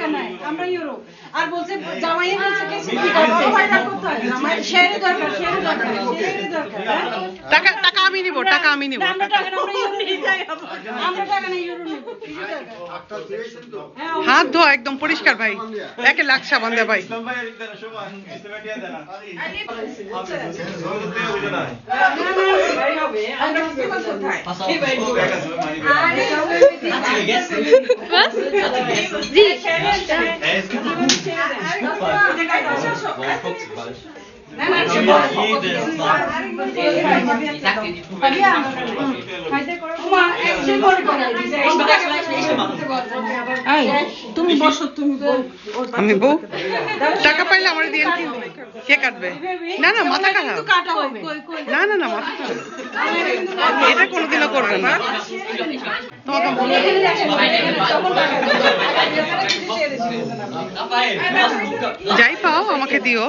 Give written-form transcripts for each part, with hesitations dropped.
টাকা নাই, আমরা ইউরো। আর বলছে জামাই বলছে কি কি করতে ভাইটা কোথায় জামাই শেয়ারে দরকার শেয়ারে দরকার টাকা টাকা আমি নিব টাকা আমি নিব আমরা টাকা আমরা ইউরো নিয়ে যাই আমরা টাকা না ইউরো নিব হাত ধোয়া একদম পরিষ্কার ভাই 1 লাখ সাবান দে ভাই তুমি বসো তুমি আমি বউ টাকা পাইলে আমার দিয়ে কে কাটবে না না মাথা খারাপ কাটা হবে না না না মাথা খারাপ এটা কোনোদিনও করবেন না তোমাকে বলে যাই পাও আমাকে দিও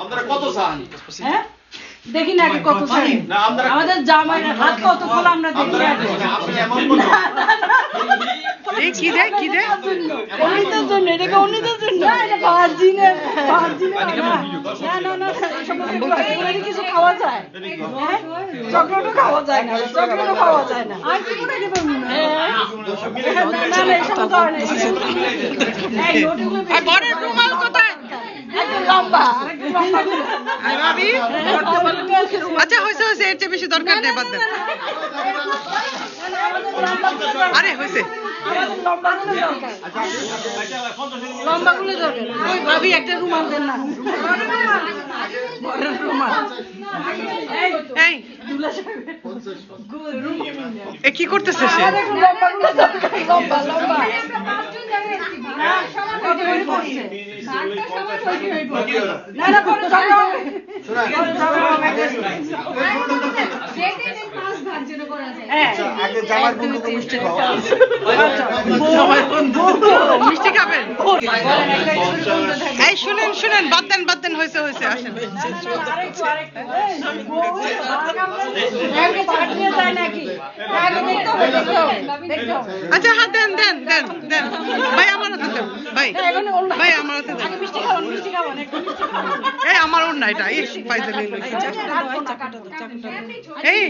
আপনারা কত চান? হ্যাঁ দেখি না আগে কত চাই আমাদের জামাইয়ের হাত কত খোলা আমরা দেখি আগে আপনি এমন করুন। এই কি দেয় কি দেয় অনিতার জন্য এটাকে অনিতার জন্য এটা ভার্জিনের না না না এগুলো কিছু খাওয়া যায় চকলেটও খাওয়া যায় না চকলেটও খাওয়া যায় না আর কি করে দেবেন না না এসব তো না এই নোটগুলো আর বড়ের রুমাল কোথায় একদম লম্বা আরেকটু লম্বা করে আর ভাবি আচ্ছা হয়েছে হয়েছে এর চেয়ে বেশি দরকার নেই বাদ দেন আরে হয়েছে লম্বা গুলো দরকার ওই ভাবি একটা রুমাল দেন না বড় রুমাল এই এ কি করতেছে সে লম্বা গুলো দরকার লম্বা লম্বা না না পরে যাবে আগে জামাই বন্ধুকে মিষ্টি খাও। মিষ্টি খাবেন এই শুনেন শুনেন বাদ দেন হয়েছে হয়েছে আসেন আচ্ছা হ্যাঁ দেন দেন দেন দেন ভাই আমার হাতে দেন ভাই ভাই আমার হাতে দেন এই আমার ওর না এটা এই পাইতে নিল এই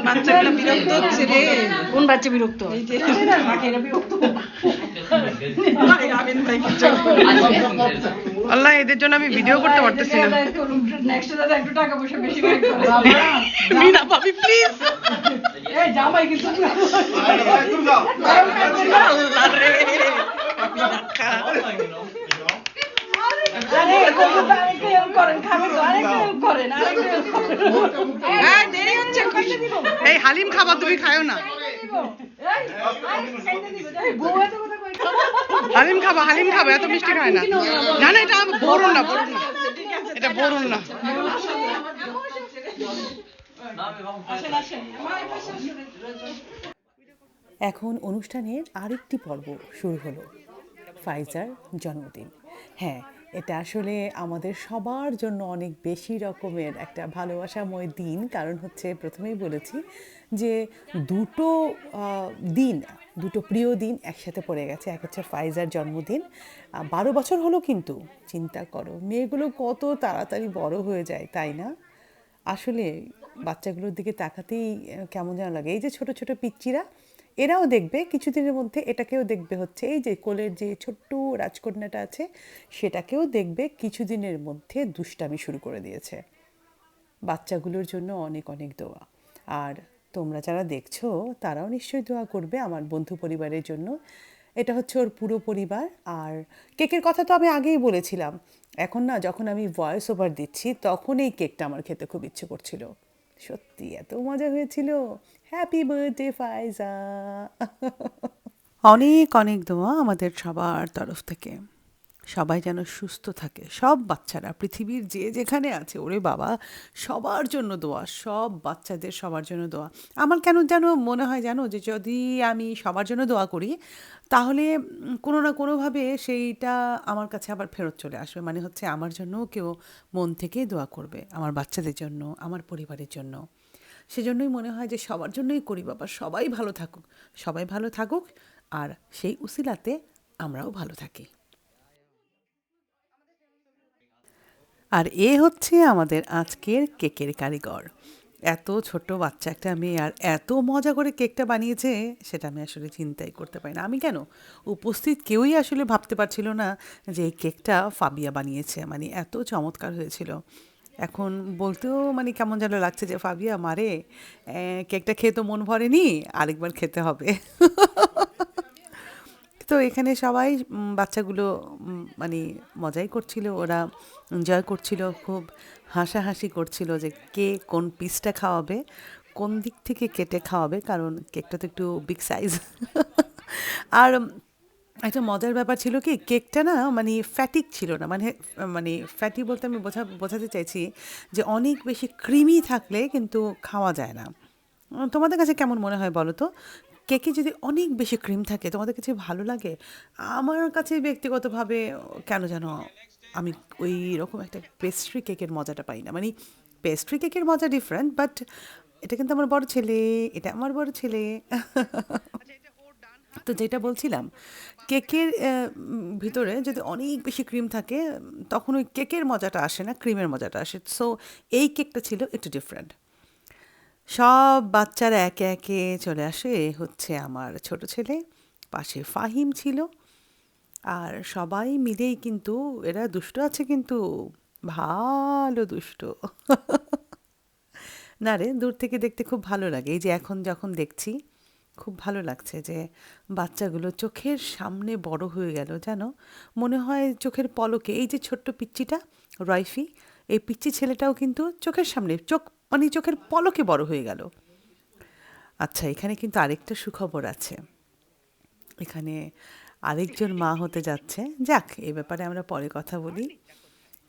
বাচ্চাগুলো বিরক্ত হচ্ছে রে কোন বাচ্চা বিরক্ত আল্লাহ এদের জন্য আমি ভিডিও করতে পারতেছি না একটু টাকা পয়সা বেশি মিনা ভাবি প্লিজ জামাই কিন্তু আল্লাহ রে এই হালিম খাবা তুমি খায়ো না হালিম খাবা এত মিষ্টি খায় না না না এটা বরুণ না এটা বরুণ না এখন অনুষ্ঠানের আরেকটি পর্ব শুরু হলো ফাইজার জন্মদিন হ্যাঁ এটা আসলে আমাদের সবার জন্য অনেক বেশি রকমের একটা ভালোবাসাময় দিন কারণ হচ্ছে প্রথমেই বলেছি যে দুটো প্রিয় দিন একসাথে পড়ে গেছে এক হচ্ছে ফাইজার জন্মদিন 12 বছর হলো কিন্তু চিন্তা করো মেয়েগুলো কত তাড়াতাড়ি বড় হয়ে যায় তাই না আসলে বাচ্চাগুলোর দিকে তাকাতেই কেমন যেন লাগে এই যে ছোট ছোট পিচ্চিরা এরাও দেখবে কিছুদিনের মধ্যে এটাকেও দেখবে হচ্ছে এই যে কোলের যে ছোট্ট রাজকন্যাটা আছে সেটাকেও দেখবে কিছুদিনের মধ্যে দুষ্টামি শুরু করে দিয়েছে বাচ্চাগুলোর জন্য অনেক অনেক দোয়া আর তোমরা যারা দেখছো তারাও নিশ্চয়ই দোয়া করবে আমার বন্ধু পরিবারের জন্য এটা হচ্ছে ওর পুরো পরিবার আর কেকের কথা তো আমি আগেই বলেছিলাম এখন না যখন আমি ভয়েস ওভার দিচ্ছি তখন এই কেকটা আমার খেতে খুব ইচ্ছে করছিল সত্যি এত মজা হয়েছিল হ্যাপি বার্থডে ফাইজা অনেক অনেক দোয়া আমাদের সবার তরফ থেকে সবাই যেন সুস্থ থাকে, সব বাচ্চারা পৃথিবীর যে যেখানে আছে, ওরে বাবা, সবার জন্য দোয়া, সব বাচ্চাদের সবার জন্য দোয়া। আমার কেন যেন মনে হয় জানো, যে যদি আমি সবার জন্য দোয়া করি, তাহলে কোনো না কোনোভাবে সেইটা আমার কাছে আবার ফেরত চলে আসবে। মানে হচ্ছে আমার জন্যও কেউ মন থেকে দোয়া করবে, আমার বাচ্চাদের জন্য, আমার পরিবারের জন্য। সেজন্যই মনে হয় যে সবার জন্যই করি বাবা, সবাই ভালো থাকুক, সবাই ভালো থাকুক, আর সেই উসিলাতে আমরাও ভালো থাকি। আর এ হচ্ছে আমাদের আজকের কেকের কারিগর। এত ছোট বাচ্চা একটা মেয়ে, আর এত মজা করে কেকটা বানিয়েছে, সেটা আমি আসলে চিন্তাই করতে পারি না। আমি কেন, উপস্থিত কেউই আসলে ভাবতে পারছিল না যে এই কেকটা ফাবিয়া বানিয়েছে। মানে এত চমৎকার হয়েছিল। এখন বলতেও মানে কেমন যেন লাগছে যে ফাবিয়া মারে, কেকটা খেয়ে তো মন ভরেনি, আরেকবার খেতে হবে। তো এখানে সবাই বাচ্চাগুলো মানে মজাই করছিল, ওরা এনজয় করছিল, খুব হাসাহাসি করছিল যে কে কোন পিসটা খাওয়াবে, কোন দিক থেকে কেটে খাওয়াবে, কারণ কেকটা তো একটু বিগ সাইজ। আর একটা মজার ব্যাপার ছিল কি, কেকটা না মানে ফ্যাটিক ছিল না, মানে মানে ফ্যাটি বলতে আমি বোঝাতে চাইছি যে অনেক বেশি ক্রিমি থাকলে কিন্তু খাওয়া যায় না। তোমাদের কাছে কেমন মনে হয় বলো তো? কেকে যদি অনেক বেশি ক্রিম থাকে, তোমাদের কাছে ভালো লাগে? আমার কাছে ব্যক্তিগতভাবে কেন যেন আমি ওই রকম একটা পেস্ট্রি কেকের মজাটা পাই না। মানে পেস্ট্রি কেকের মজা ডিফারেন্ট, বাট এটা কিন্তু আমার বড় ছেলে, এটা আমার বড় ছেলে। তো যেটা বলছিলাম, কেকের ভিতরে যদি অনেক বেশি ক্রিম থাকে, তখন ওই কেকের মজাটা আসে না, ক্রিমের মজাটা আসে। সো এই কেকটা ছিল একটু ডিফারেন্ট। সব বাচ্চারা একে একে চলে আসে। এ হচ্ছে আমার ছোট ছেলে, পাশে ফাহিম ছিল, আর সবাই মিলেই কিন্তু, এরা দুষ্ট আছে কিন্তু, ভালো দুষ্ট। না রে, দূর থেকে দেখতে খুব ভালো লাগে। এই যে এখন যখন দেখছি, খুব ভালো লাগছে যে বাচ্চাগুলো চোখের সামনে বড় হয়ে গেল, জানো, মনে হয় চোখের পলকে। এই যে ছোট্ট পিচ্চিটা রাইফি, এই পিচ্চি ছেলেটাও কিন্তু চোখের সামনে, মানে চোখের পলকে বড় হয়ে গেল। আচ্ছা, এখানে কিন্তু আরেকটা সুখবর আছে। এখানে আরেকজন মা হতে যাচ্ছে। যাক, এ ব্যাপারে আমরা পরে কথা বলি।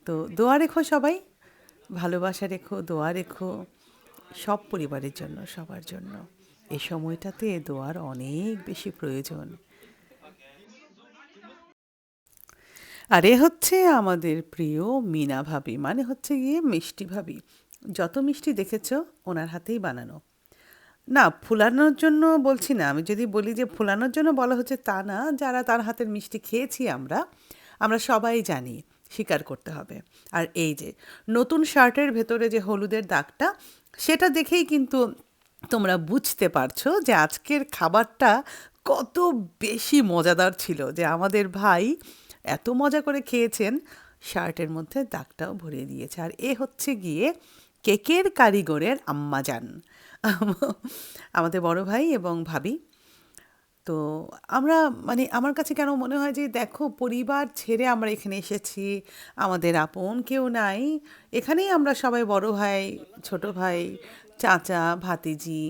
তো দোয়া রেখো সবাই, ভালোবাসা রেখো, দোয়া রেখো সব পরিবারের জন্য, সবার জন্য। এই সময়টাতে দোয়ার অনেক বেশি প্রয়োজন। আর এ হচ্ছে আমাদের প্রিয় মিনা ভাবি, মানে হচ্ছে গিয়ে মিষ্টি ভাবি। যত মিষ্টি দেখেছো ওনার হাতেই বানানো। না, ফুলানোর জন্য বলছি না। আমি যদি বলি যে ফুলানোর জন্য বলা হচ্ছে, তা না। যারা তার হাতের মিষ্টি খেয়েছি আমরা, আমরা সবাই জানি, স্বীকার করতে হবে। আর এই যে নতুন শার্টের ভেতরে যে হলুদের দাগটা, সেটা দেখেই কিন্তু তোমরা বুঝতে পারছো যে আজকের খাবারটা কত বেশি মজাদার ছিল, যে আমাদের ভাই এত মজা করে খেয়েছেন, শার্টের মধ্যে দাগটাও ভরিয়ে দিয়েছে। আর এ হচ্ছে গিয়ে কেকের কারিগরের আম্মাজান, আমাদের বড় ভাই এবং ভাবি। তো আমরা মানে আমার কাছে কেন মনে হয় যে দেখো, পরিবার ছেড়ে আমরা এখানে এসেছি, আমাদের আপন কেউ নাই, এখানেই আমরা সবাই বড় ভাই, ছোট ভাই, চাচা, ভাতিজি,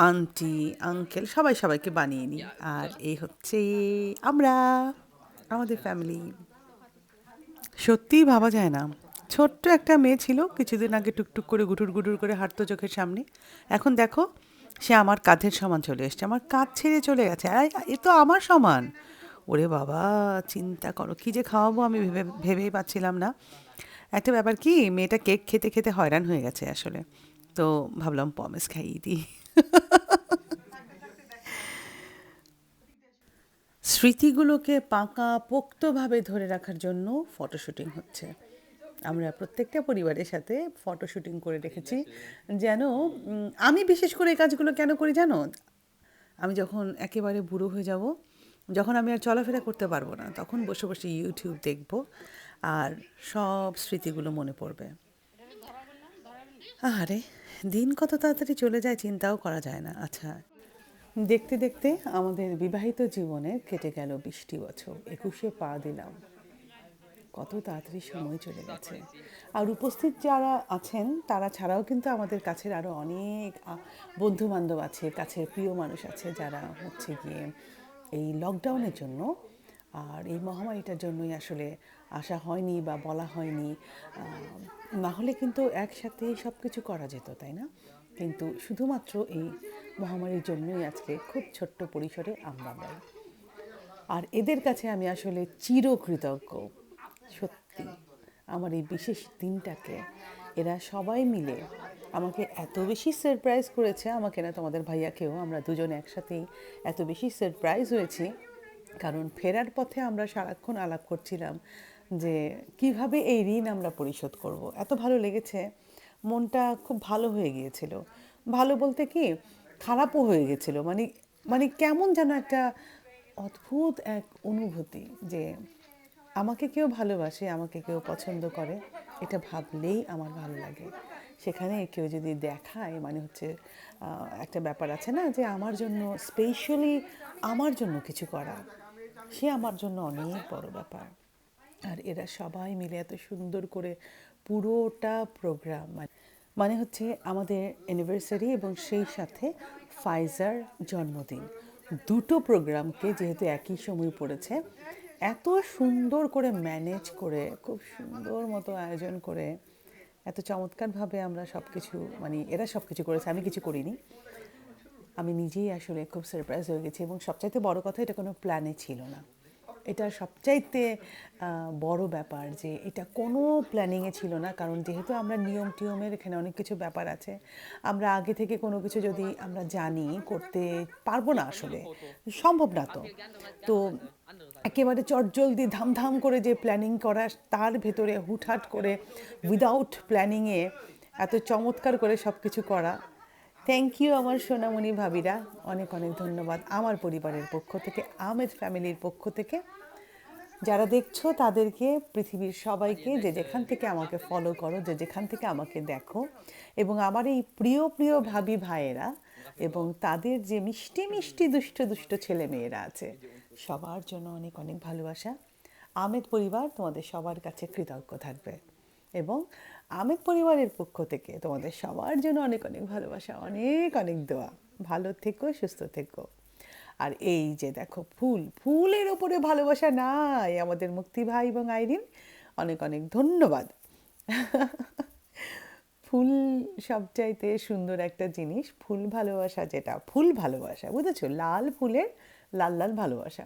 আন্টি, আঙ্কেল, সবাই সবাইকে বানিয়ে নিই। আর এই হচ্ছে আমরা, আমাদের ফ্যামিলি। সত্যিই ভাবা যায় না, ছোট্ট একটা মেয়ে ছিল কিছুদিন আগে, টুকটুক করে গুটুর গুটুর করে হাঁটতো চোখের সামনে। এখন দেখো, সে আমার কাঁধের সমান চলে এসছে, আমার কাঁধ ছেড়ে চলে গেছে। এ তো আমার সমান। ওরে বাবা, চিন্তা করো কী যে খাওয়াবো, আমি ভেবেই পাচ্ছিলাম না। একটা ব্যাপার কি, মেয়েটা কেক খেতে খেতে হয়রান হয়ে গেছে আসলে, তো ভাবলাম পমেস খাইয়ে দিই। স্মৃতিগুলোকে পাকা পোক্তভাবে ধরে রাখার জন্য ফটোশুটিং হচ্ছে। আমরা প্রত্যেকটা পরিবারের সাথে ফটোশুটিং করে রেখেছি, যেন আমি বিশেষ করে এই কাজগুলো কেন করি জানো? আমি যখন একেবারে বুড়ো হয়ে যাব, যখন আমি আর চলাফেরা করতে পারবো না, তখন বসে বসে ইউটিউব দেখব, আর সব স্মৃতিগুলো মনে পড়বে। আরে, দিন কত তাড়াতাড়ি চলে যায়, চিন্তাও করা যায় না। আচ্ছা, দেখতে দেখতে আমাদের বিবাহিত জীবনে কেটে গেল 20টি বছর, 21-এ পা দিলাম। কত তাড়াতাড়ি সময় চলে গেছে। আর উপস্থিত যারা আছেন তারা ছাড়াও কিন্তু আমাদের কাছের আরও অনেক বন্ধুবান্ধব আছে, কাছের প্রিয় মানুষ আছে, যারা হচ্ছে গিয়ে এই লকডাউনের জন্য আর এই মহামারীটার জন্যই আসলে আসা হয়নি বা বলা হয়নি, না হলে কিন্তু একসাথেই সব কিছু করা যেত, তাই না? কিন্তু শুধুমাত্র এই মহামারীর জন্যই আজকে খুব ছোট্ট পরিসরে আমরা পাই। আর এদের কাছে আমি আসলে চিরকৃতজ্ঞ। সত্যি আমার এই বিশেষ দিনটাকে এরা সবাই মিলে আমাকে এত বেশি সারপ্রাইজ করেছে, আমাকে না তোমাদের ভাইয়াকেও, আমরা দুজনে একসাথেই এত বেশি সারপ্রাইজ হয়েছি। কারণ ফেরার পথে আমরা সারাক্ষণ আলাপ করছিলাম যে কিভাবে এই ঋণ আমরা পরিশোধ করব। এত ভালো লেগেছে, মনটা খুব ভালো হয়ে গিয়েছিল। ভালো বলতে কি, খারাপও হয়ে গেছিল। মানে মানে কেমন যেন একটা অদ্ভুত এক অনুভূতি যে আমাকে কেউ ভালোবাসে, আমাকে কেউ পছন্দ করে, এটা ভাবলেই আমার ভালো লাগে। সেখানে কেউ যদি দেখায়, মানে হচ্ছে একটা ব্যাপার আছে না যে আমার জন্য স্পেশালি আমার জন্য কিছু করা, সে আমার জন্য অনেক বড় ব্যাপার। আর এরা সবাই মিলে এত সুন্দর করে পুরোটা প্রোগ্রাম, মানে হচ্ছে আমাদের অ্যানিভার্সারি এবং সেই সাথে ফাইজার জন্মদিন, দুটো প্রোগ্রামকে যেহেতু একই সময় পড়েছে, এত সুন্দর করে ম্যানেজ করে, খুব সুন্দর মতো আয়োজন করে, এত চমৎকারভাবে আমরা সব কিছু, মানে এরা সব কিছু করেছে, আমি কিছু করিনি। আমি নিজেই আসলে খুব সারপ্রাইজ হয়ে গেছি। এবং সবচাইতে বড় কথা, এটা কোনো প্ল্যানে ছিল না। এটা সবচাইতে বড় ব্যাপার যে এটা কোনো প্ল্যানিংয়ে ছিল না। কারণ যেহেতু আমরা নিয়ম টিয়মের এখানে অনেক কিছু ব্যাপার আছে, আমরা আগে থেকে কোনো কিছু যদি আমরা জানি, করতে পারবো না, আসলে সম্ভব না। তো একেবারে চটজলদি ধামধাম করে যে প্ল্যানিং করা, তার ভেতরে হুটহাট করে উইদাউট প্ল্যানিংয়ে এত চমৎকার করে সব কিছু করা, থ্যাংক ইউ আমার সোনামণি ভাবিরা, অনেক অনেক ধন্যবাদ আমার পরিবারের পক্ষ থেকে, আহমেদ ফ্যামিলির পক্ষ থেকে। যারা দেখছো তাদেরকে, পৃথিবীর সবাইকে, যে যেখান থেকে আমাকে ফলো করো, যে যেখান থেকে আমাকে দেখো, এবং আমার এই প্রিয় প্রিয় ভাবি ভাইয়েরা এবং তাদের যে মিষ্টি মিষ্টি দুষ্ট দুষ্ট ছেলে মেয়েরা আছে, সবার জন্য অনেক অনেক ভালোবাসা। আহমেদ পরিবার তোমাদের সবার কাছে কৃতজ্ঞ থাকবে এবং আহমেদ পরিবারের পক্ষ থেকে তোমাদের সবার জন্য অনেক অনেক ভালোবাসা, অনেক অনেক দোয়া। ভালো থেকো, সুস্থ থেকো। আর এই যে দেখো ফুল, ফুলের ওপরে ভালোবাসা নাই আমাদের মুক্তি ভাই এবং আইরিন, অনেক অনেক ধন্যবাদ। ফুল সবচাইতে সুন্দর একটা জিনিস, ফুল ভালোবাসা, যেটা ফুল ভালোবাসা, বুঝেছো? লাল ফুলের লাল লাল ভালোবাসা,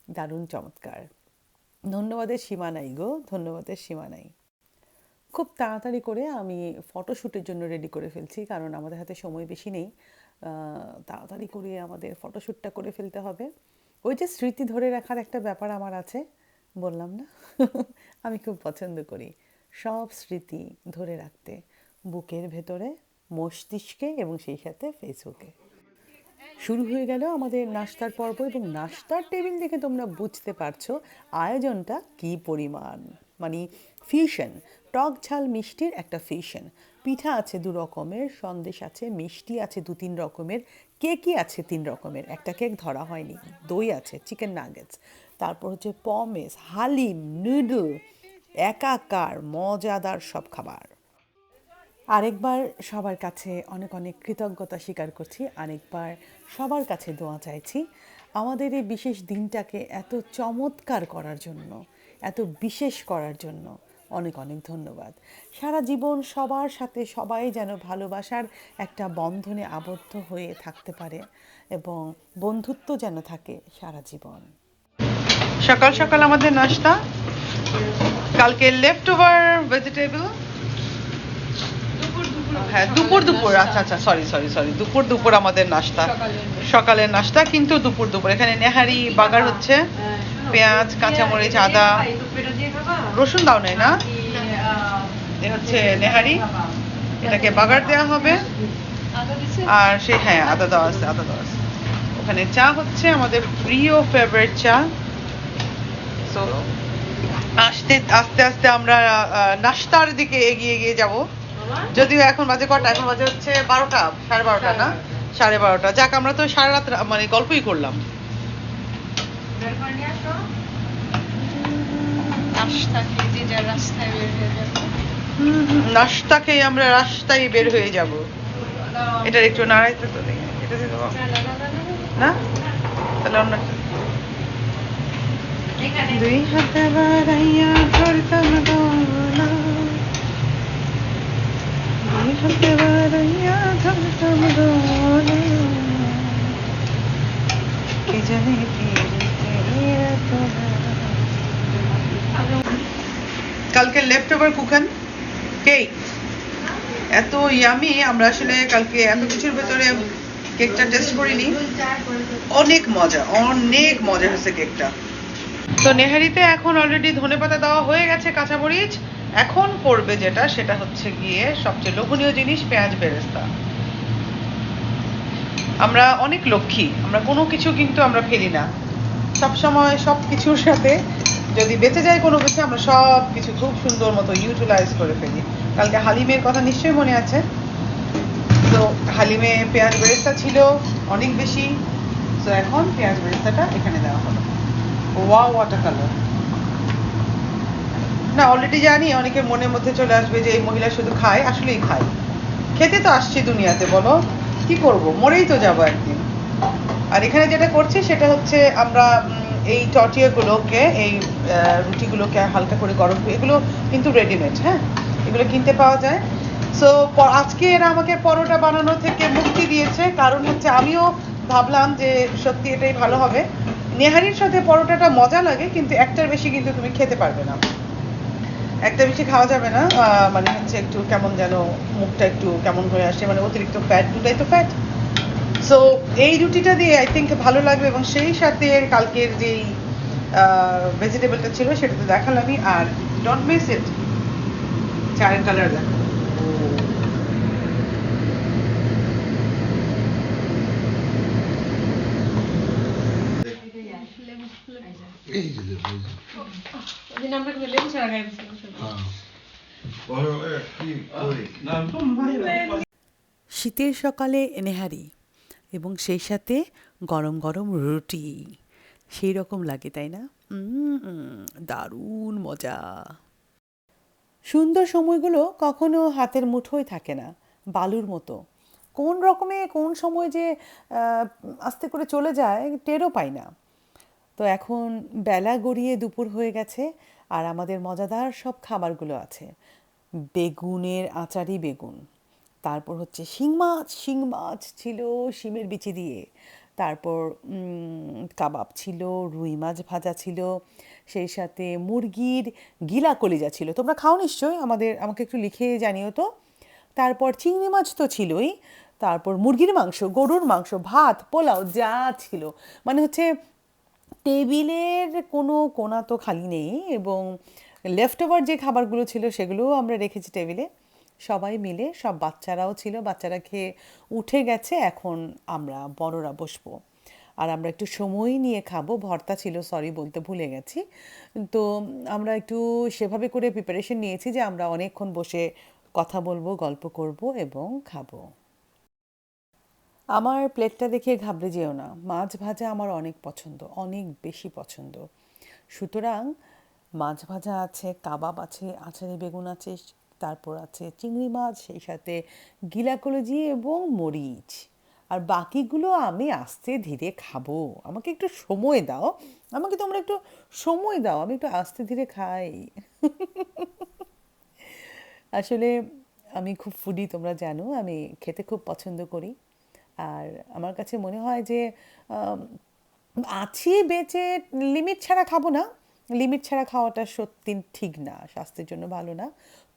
দারুণ চমৎকার। ধন্যবাদের সীমা নাই গো, ধন্যবাদের সীমা নাই। খুব তাড়াতাড়ি করে আমি ফটোশ্যুটের জন্য রেডি করে ফেলছি, কারণ আমাদের হাতে সময় বেশি নেই। তাড়াতাড়ি করে আমাদের ফটোশ্যুটটা করে ফেলতে হবে। ওই যে স্মৃতি ধরে রাখার একটা ব্যাপার আমার আছে, বললাম না? আমি খুব পছন্দ করি সব স্মৃতি ধরে রাখতে, বুকের ভেতরে, মস্তিষ্কে এবং সেই সাথে ফেসবুকে। শুরু হয়ে গেল আমাদের নাস্তার পর্ব, এবং নাস্তার টেবিল দেখে তোমরা বুঝতে পারছো আয়োজনটা কী পরিমাণ, মানে ফিউশন, টক ঝাল মিষ্টির একটা ফিউশন। পিঠা আছে 2 রকমের, সন্দেশ আছে, মিষ্টি আছে 2-3 রকমের, কেকই আছে 3 রকমের, একটা কেক ধরা হয়নি, দই আছে, চিকেন নাগেটস, তারপর হচ্ছে পমেস, হালিম, নুডল, একাকার মজাদার সব খাবার। আরেকবার সবার কাছে অনেক অনেক কৃতজ্ঞতা স্বীকার করছি, আরেকবার সবার কাছে দোয়া চাইছি আমাদের এই বিশেষ দিনটাকে এত চমৎকার করার জন্য, এত বিশেষ করার জন্য। অনেক অনেক ধন্যবাদ। সারা জীবন সবার সাথে সবাই যেন ভালোবাসার একটা বন্ধনে আবদ্ধ হয়ে থাকতে পারে এবং বন্ধুত্ব যেন থাকে সারা জীবন। সকাল সকাল আমাদের নাস্তা, কালকে লেফট ওভার ভেজিটেবল, হ্যাঁ দুপুর, আচ্ছা সরি দুপুর আমাদের নাস্তা, সকালের নাস্তা কিন্তু দুপুর। এখানে নেহারি বাগার হচ্ছে, পেঁয়াজ, কাঁচামরিচ, আদা, রসুন দাও নাই না, এ হচ্ছে নেহারি, এটাকে বাগার দেওয়া হবে। আর সে হ্যাঁ আদা দেওয়া আছে। ওখানে চা হচ্ছে, আমাদের প্রিয় ফেভারিট চা। সো আস্তে আস্তে আমরা নাস্তার দিকে এগিয়ে যাব। যদিও এখন বাজে কটা, এখন বাজে হচ্ছে 12টা, 12:30 না, 12:30। যাক, আমরা তো সারা রাত মানে গল্পই করলাম। নাস্তা খেয়ে আমরা রাস্তায় বের হয়ে যাব। এটার একটু নাড়াইতে তো দেখি, এটা না তাহলে অন্য দুই হাতে বাড়াইয়া ধরতাম দোলা, দুই হাতে বাড়াইয়া ধরতাম দোলা, কে জানে কালকে লেফট ওভার কুখান কেক এত ইয়ামি। আমরা আসলে কালকে এত কিছুর ভেতরে কেকটা টেস্ট করিনি, অনেক মজা হয়েছে কেকটা। তো নেহারিতে এখন অলরেডি ধনেপাতা দেওয়া হয়ে গেছে, কাঁচামরিচ। এখন করবে যেটা, সেটা হচ্ছে গিয়ে সবচেয়ে লোভনীয় জিনিস, পেঁয়াজ বেরেস্তা। আমরা অনেক লক্ষ্মী, আমরা কোনো কিছু কিন্তু আমরা ফেলি না, সবসময় সব কিছুর সাথে যদি বেঁচে যায় কোনো কিছু, আমরা সব কিছু খুব সুন্দর মতো ইউটিলাইজ করে ফেলি। কালকে হালিমের কথা নিশ্চয়ই মনে আছে, তো হালিমে পেঁয়াজ বেরেস্তা ছিল অনেক বেশি, তো এখন পেঁয়াজ বেরেস্তাটা এখানে দেওয়া হলো। ওয়াও, ওয়াটার কালার না, অলরেডি জানি অনেকের মনের মধ্যে চলে আসবে যে এই মহিলা শুধু খায়, আসলেই খায়। খেতে তো আসছি দুনিয়াতে, বলো কি করব, মরেই তো যাবো একদিন। আর এখানে যেটা করছি সেটা হচ্ছে আমরা এই টর্টিয়াগুলোকে, এই রুটিগুলোকে হালকা করে গরম করে, এগুলো কিন্তু রেডিমেড, হ্যাঁ, এগুলো কিনতে পাওয়া যায়। সো আজকে এরা আমাকে পরোটা বানানো থেকে মুক্তি দিয়েছে, কারণ হচ্ছে আমিও ভাবলাম যে সত্যি এটাই ভালো হবে। নেহারির সাথে পরোটাটা মজা লাগে, কিন্তু একটার বেশি কিন্তু তুমি খেতে পারবে না, একটা বেশি খাওয়া যাবে না, মানে হচ্ছে একটু কেমন যেন মুখটা একটু কেমন হয়ে আসে, মানে অতিরিক্ত ফ্যাট, দুটাই তো ফ্যাট। সো এই রুটিটা দিয়ে আই থিঙ্ক ভালো লাগবে, এবং সেই সাথে কালকের যেই ভেজিটেবলটা ছিল সেটা তো দেখালামই। আর ডোন্ট মিস ইট, চায়ের কালার দেখো, শীতের সকালে নেহারি এবং সেই সাথে গরম গরম রুটি, সেই রকম লাগে তাই না? দারুণ মজা। সুন্দর সময়গুলো কখনো হাতের মুঠোয় থাকে না, বালুর মতো। কোন রকমে কোন সময় যে আস্তে করে চলে যায় টেরও পাই না। তো এখন বেলা গড়িয়ে দুপুর হয়ে গেছে, আর আমাদের মজাদার সব খাবারগুলো আছে। বেগুনের আচারি বেগুন, তারপর হচ্ছে শিং মাছ ছিল শিমের বিচি দিয়ে, তারপর কাবাব ছিল, রুই মাছ ভাজা ছিল, সেই সাথে মুরগির গিলা কলিজা ছিল। তোমরা খাও নিশ্চয়ই, আমাকে একটু লিখে জানিও তো। তারপর চিংড়ি মাছ তো ছিলই, তারপর মুরগির মাংস, গরুর মাংস, ভাত, পোলাও যা ছিল, মানে হচ্ছে টেবিলের কোনো কোণা তো খালি নেই। এবং লেফট ওভার যে খাবারগুলো ছিল সেগুলোও আমরা রেখেছি টেবিলে, সবাই মিলে, সব বাচ্চারাও ছিল, বাচ্চারা খেয়ে উঠে গেছে, এখন আমরা বড়রা বসবো আর আমরা একটু সময় নিয়ে খাবো। ভর্তা ছিল, সরি বলতে ভুলে গেছি। তো আমরা একটু সেভাবে করে প্রিপারেশন নিয়েছি যে আমরা অনেকক্ষণ বসে কথা বলবো, গল্প করব এবং খাবো। আমার প্লেটটা দেখে ঘাবড়ে যেও না, মাছ ভাজা আমার অনেক পছন্দ, অনেক বেশি পছন্দ। সুতরাং মাছ ভাজা আছে, কাবাব আছে, আচারি বেগুন আছে, তারপর আছে চিংড়ি মাছ, সেই সাথে গিলা কলজি এবং মরিচ। আর বাকিগুলো আমি আস্তে ধীরে খাবো, আমাকে একটু সময় দাও, আমাকে তোমরা একটু সময় দাও, আমি একটু আস্তে ধীরে খাই। আসলে আমি খুব ফুডি, তোমরা জানো, আমি খেতে খুব পছন্দ করি। আর আমার কাছে মনে হয় যে আছি বেঁচে, লিমিট ছাড়া খাবো না, লিমিট ছাড়া খাওয়াটা সত্যি ঠিক না, স্বাস্থ্যের জন্য ভালো না।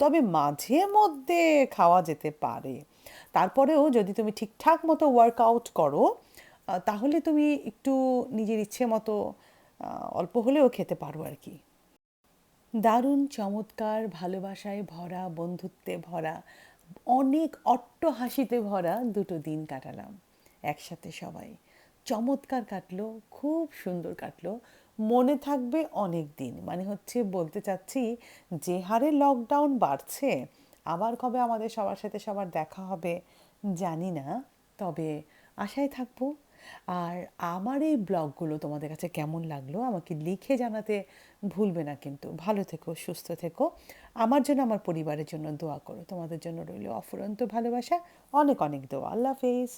তবে মাঝে মধ্যে খাওয়া যেতে পারে। তারপরেও যদি তুমি ঠিকঠাক মতো ওয়ার্কআউট করো, তাহলে তুমি একটু নিজের ইচ্ছে মতো অল্প হলেও খেতে পারো আর কি। দারুণ চমৎকার, ভালোবাসায় ভরা, বন্ধুত্বে ভরা, অনেক অট্টহাসিতে ভরা দুটো দিন কাটালাম একসাথে সবাই। চমৎকার কাটলো, খুব সুন্দর কাটলো, মনে থাকবে অনেক দিন। মানে হচ্ছে বলতে চাচ্ছি, যে হারে লকডাউন বাড়ছে, আবার কবে আমাদের সবার সাথে সবার দেখা হবে জানি না, তবে আশায় থাকবো। আর আমার এই ব্লগগুলো তোমাদের কাছে কেমন লাগলো আমাকে লিখে জানাতে ভুলবে না কিন্তু। ভালো থেকো, সুস্থ থেকো, আমার জন্য, আমার পরিবারের জন্য দোয়া করো। তোমাদের জন্য রইল অফুরন্ত ভালোবাসা, অনেক অনেক দোয়া। আল্লাহ হাফেজ।